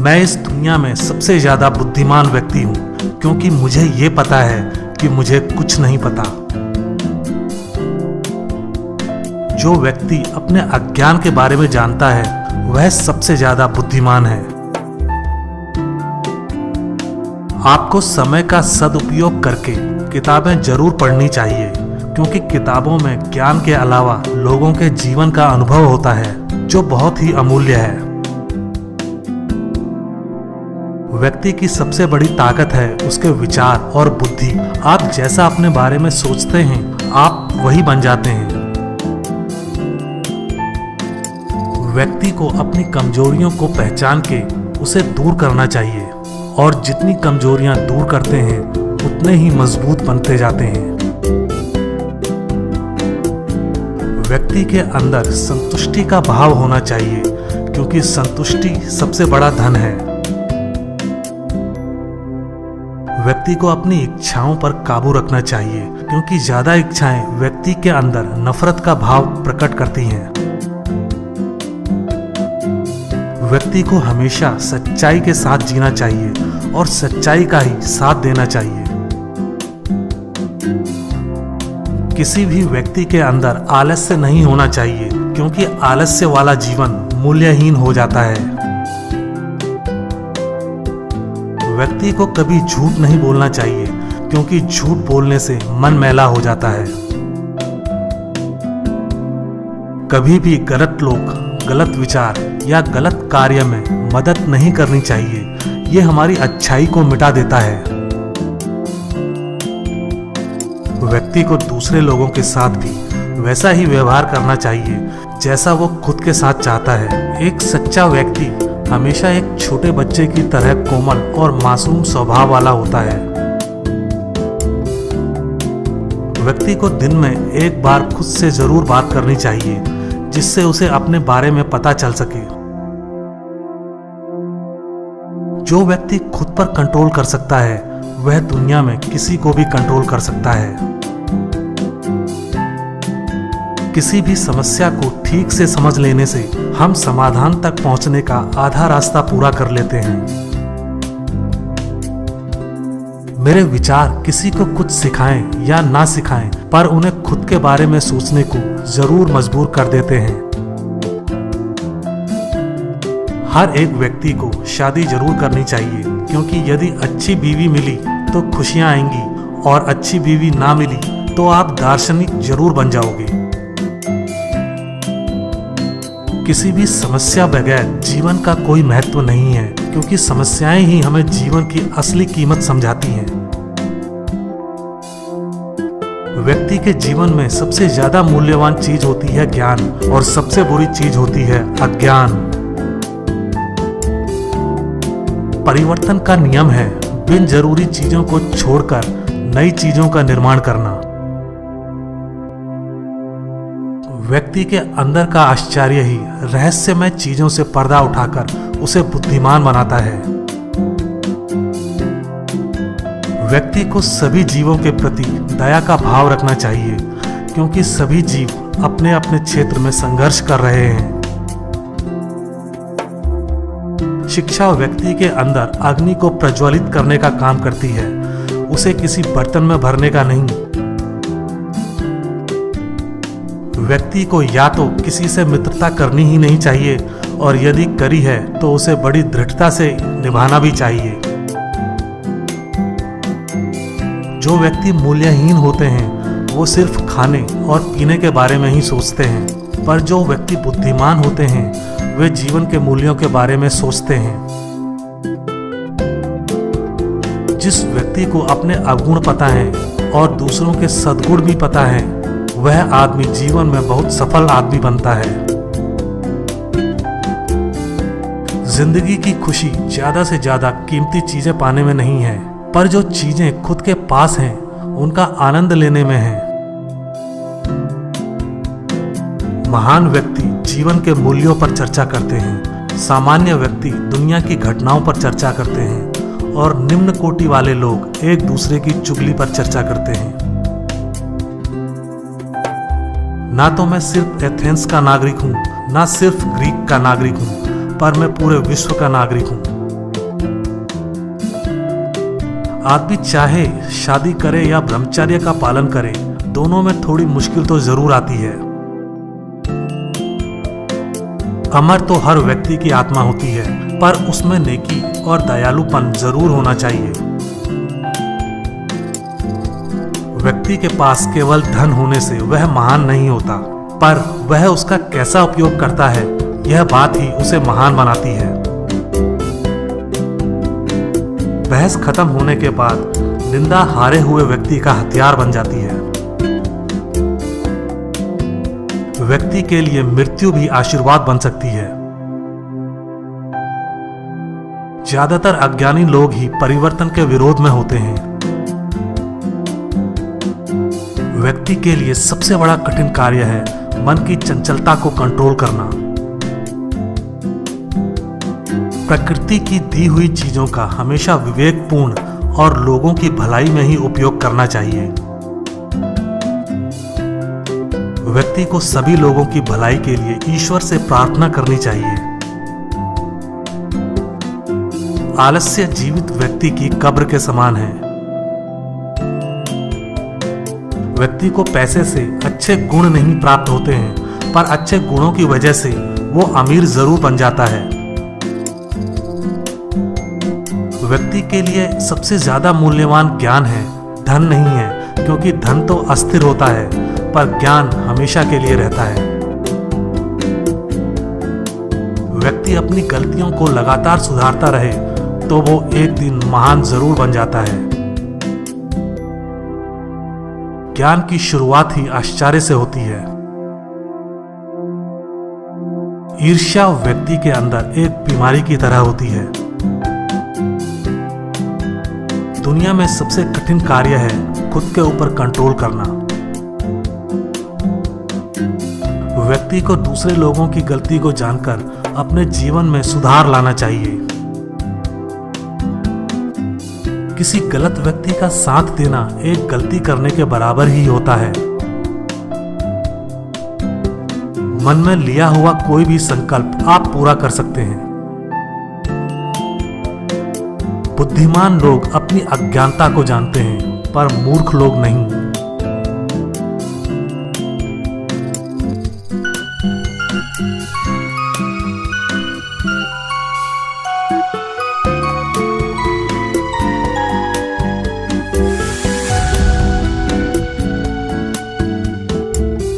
मैं इस दुनिया में सबसे ज्यादा बुद्धिमान व्यक्ति हूँ, क्योंकि मुझे ये पता है कि मुझे कुछ नहीं पता। जो व्यक्ति अपने अज्ञान के बारे में जानता है वह सबसे ज्यादा बुद्धिमान है। आपको समय का सदुपयोग करके किताबें जरूर पढ़नी चाहिए, क्योंकि किताबों में ज्ञान के अलावा लोगों के जीवन का अनुभव होता है जो बहुत ही अमूल्य है। व्यक्ति की सबसे बड़ी ताकत है उसके विचार और बुद्धि। आप जैसा अपने बारे में सोचते हैं आप वही बन जाते हैं। व्यक्ति को अपनी कमजोरियों को पहचान के उसे दूर करना चाहिए, और जितनी कमजोरियां दूर करते हैं उतने ही मजबूत बनते जाते हैं। व्यक्ति के अंदर संतुष्टि का भाव होना चाहिए, क्योंकि संतुष्टि सबसे बड़ा धन है। व्यक्ति को अपनी इच्छाओं पर काबू रखना चाहिए, क्योंकि ज्यादा इच्छाएं व्यक्ति के अंदर नफरत का भाव प्रकट करती हैं। व्यक्ति को हमेशा सच्चाई के साथ जीना चाहिए और सच्चाई का ही साथ देना चाहिए। किसी भी व्यक्ति के अंदर आलस्य नहीं होना चाहिए, क्योंकि आलस्य वाला जीवन मूल्यहीन हो जाता है। व्यक्ति को कभी झूठ नहीं बोलना चाहिए, क्योंकि झूठ बोलने से मन मैला हो जाता है। कभी भी गलत लोग, गलत विचार या गलत कार्य में मदद नहीं करनी चाहिए। ये हमारी अच्छाई को मिटा देता है। व्यक्ति को दूसरे लोगों के साथ भी वैसा ही व्यवहार करना चाहिए जैसा वो खुद के साथ चाहता है। एक सच्चा व्यक्ति हमेशा एक छोटे बच्चे की तरह कोमल और मासूम स्वभाव वाला होता है। व्यक्ति को दिन में एक बार खुद से जरूर बात करनी चाहिए, जिससे उसे अपने बारे में पता चल सके। जो व्यक्ति खुद पर कंट्रोल कर सकता है वह दुनिया में किसी को भी कंट्रोल कर सकता है। किसी भी समस्या को ठीक से समझ लेने से हम समाधान तक पहुंचने का आधा रास्ता पूरा कर लेते हैं। मेरे विचार किसी को कुछ सिखाएं या ना सिखाएं, पर उन्हें खुद के बारे में सोचने को जरूर मजबूर कर देते हैं। हर एक व्यक्ति को शादी जरूर करनी चाहिए, क्योंकि यदि अच्छी बीवी मिली तो खुशियां आएंगी, और अच्छी बीवी ना मिली तो आप दार्शनिक जरूर बन जाओगे। किसी भी समस्या बगैर जीवन का कोई महत्व नहीं है, क्योंकि समस्याएं ही हमें जीवन की असली कीमत समझाती हैं। व्यक्ति के जीवन में सबसे ज्यादा मूल्यवान चीज होती है ज्ञान, और सबसे बुरी चीज होती है अज्ञान। परिवर्तन का नियम है बिन जरूरी चीजों को छोड़कर नई चीजों का निर्माण करना। व्यक्ति के अंदर का आश्चर्य ही रहस्यमय चीजों से पर्दा उठाकर उसे बुद्धिमान बनाता है। व्यक्ति को सभी जीवों के प्रति दया का भाव रखना चाहिए, क्योंकि सभी जीव अपने अपने क्षेत्र में संघर्ष कर रहे हैं। शिक्षा व्यक्ति के अंदर अग्नि को प्रज्वलित करने का काम करती है, उसे किसी बर्तन में भरने का नहीं। व्यक्ति को या तो किसी से मित्रता करनी ही नहीं चाहिए, और यदि करी है तो उसे बड़ी दृढ़ता से निभाना भी चाहिए। जो व्यक्ति मूल्यहीन होते हैं वो सिर्फ खाने और पीने के बारे में ही सोचते हैं, पर जो व्यक्ति बुद्धिमान होते हैं वे जीवन के मूल्यों के बारे में सोचते हैं। जिस व्यक्ति को अपने अवगुण पता है और दूसरों के सद्गुण भी पता है, वह आदमी जीवन में बहुत सफल आदमी बनता है। जिंदगी की खुशी ज्यादा से ज्यादा कीमती चीजें पाने में नहीं है, पर जो चीजें खुद के पास हैं उनका आनंद लेने में है। महान व्यक्ति जीवन के मूल्यों पर चर्चा करते हैं, सामान्य व्यक्ति दुनिया की घटनाओं पर चर्चा करते हैं, और निम्न कोटि वाले लोग एक दूसरे की चुगली पर चर्चा करते हैं। ना तो मैं सिर्फ एथेंस का नागरिक हूँ, ना सिर्फ ग्रीक का नागरिक हूँ, पर मैं पूरे विश्व का नागरिक हूँ। आदमी चाहे शादी करे या ब्रह्मचर्य का पालन करे, दोनों में थोड़ी मुश्किल तो जरूर आती है। अमर तो हर व्यक्ति की आत्मा होती है, पर उसमें नेकी और दयालुपन जरूर होना चाहिए। व्यक्ति के पास केवल धन होने से वह महान नहीं होता, पर वह उसका कैसा उपयोग करता है, यह बात ही उसे महान बनाती है। बहस खत्म होने के बाद निंदा हारे हुए व्यक्ति का हथियार बन जाती है। व्यक्ति के लिए मृत्यु भी आशीर्वाद बन सकती है। ज्यादातर अज्ञानी लोग ही परिवर्तन के विरोध में होते हैं। व्यक्ति के लिए सबसे बड़ा कठिन कार्य है मन की चंचलता को कंट्रोल करना। प्रकृति की दी हुई चीजों का हमेशा विवेकपूर्ण और लोगों की भलाई में ही उपयोग करना चाहिए। व्यक्ति को सभी लोगों की भलाई के लिए ईश्वर से प्रार्थना करनी चाहिए। आलस्य जीवित व्यक्ति की कब्र के समान है। व्यक्ति को पैसे से अच्छे गुण नहीं प्राप्त होते हैं, पर अच्छे गुणों की वजह से वो अमीर जरूर बन जाता है। व्यक्ति के लिए सबसे ज्यादा मूल्यवान ज्ञान है, धन नहीं है, क्योंकि धन तो अस्थिर होता है, पर ज्ञान हमेशा के लिए रहता है। व्यक्ति अपनी गलतियों को लगातार सुधारता रहे तो वो एक दिन महान जरूर बन जाता है। ज्ञान की शुरुआत ही आश्चर्य से होती है। ईर्ष्या व्यक्ति के अंदर एक बीमारी की तरह होती है। दुनिया में सबसे कठिन कार्य है खुद के ऊपर कंट्रोल करना। व्यक्ति को दूसरे लोगों की गलती को जानकर अपने जीवन में सुधार लाना चाहिए। किसी गलत व्यक्ति का साथ देना एक गलती करने के बराबर ही होता है। मन में लिया हुआ कोई भी संकल्प आप पूरा कर सकते हैं। बुद्धिमान लोग अपनी अज्ञानता को जानते हैं, पर मूर्ख लोग नहीं।